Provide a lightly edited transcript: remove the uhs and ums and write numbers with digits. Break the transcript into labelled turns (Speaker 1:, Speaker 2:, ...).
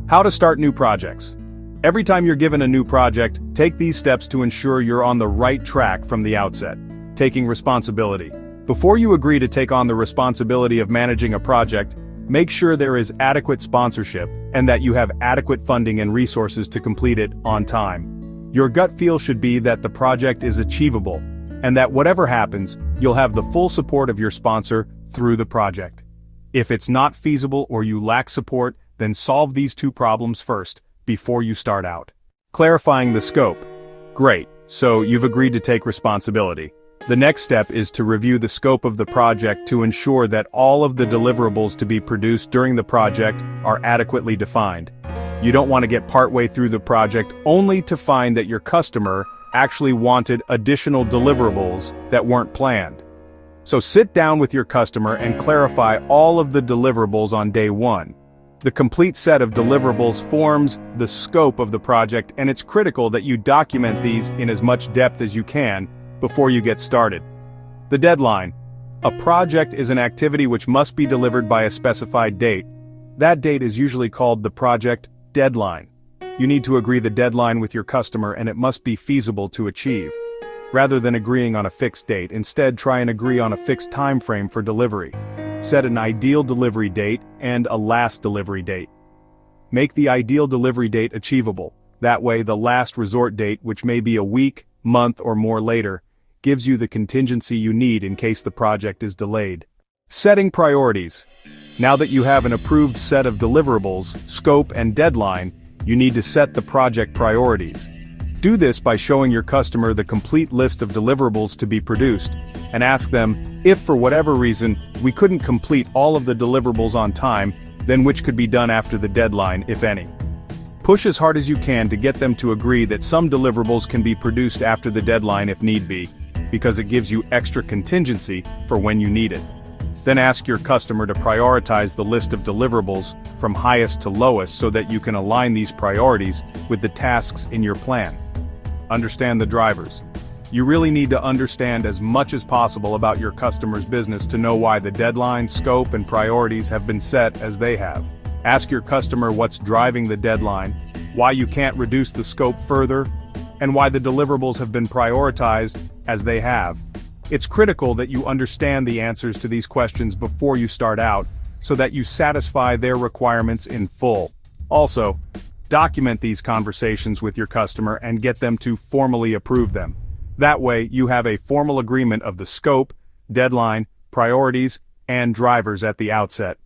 Speaker 1: How to start new projects. Every time you're given a new project, take these steps to ensure you're on the right track from the outset. Taking responsibility. Before you agree to take on the responsibility of managing a project, make sure there is adequate sponsorship and that you have adequate funding and resources to complete it on time. Your gut feel should be that the project is achievable, and that whatever happens, you'll have the full support of your sponsor through the project. If it's not feasible or you lack support, then solve these two problems first, before you start out. Clarifying the scope. Great, so you've agreed to take responsibility. The next step is to review the scope of the project to ensure that all of the deliverables to be produced during the project are adequately defined. You don't want to get partway through the project only to find that your customer actually wanted additional deliverables that weren't planned. So sit down with your customer and clarify all of the deliverables on day one. The complete set of deliverables forms the scope of the project, and it's critical that you document these in as much depth as you can before you get started. The deadline. A project is an activity which must be delivered by a specified date. That date is usually called the project deadline. You need to agree the deadline with your customer, and it must be feasible to achieve. Rather than agreeing on a fixed date, instead try and agree on a fixed time frame for delivery. Set an ideal delivery date and a last delivery date. Make the ideal delivery date achievable. That way the last resort date, which may be a week, month, or more later, gives you the contingency you need in case the project is delayed. Setting priorities. Now that you have an approved set of deliverables, scope, and deadline, you need to set the project priorities. Do this by showing your customer the complete list of deliverables to be produced, and ask them, if for whatever reason, we couldn't complete all of the deliverables on time, then which could be done after the deadline, if any. Push as hard as you can to get them to agree that some deliverables can be produced after the deadline if need be, because it gives you extra contingency for when you need it. Then ask your customer to prioritize the list of deliverables from highest to lowest so that you can align these priorities with the tasks in your plan. Understand the drivers. You really need to understand as much as possible about your customer's business to know why the deadline, scope, and priorities have been set as they have. Ask your customer what's driving the deadline, why you can't reduce the scope further, and why the deliverables have been prioritized as they have. It's critical that you understand the answers to these questions before you start out, so that you satisfy their requirements in full. Also, document these conversations with your customer and get them to formally approve them. That way, you have a formal agreement of the scope, deadline, priorities, and drivers at the outset.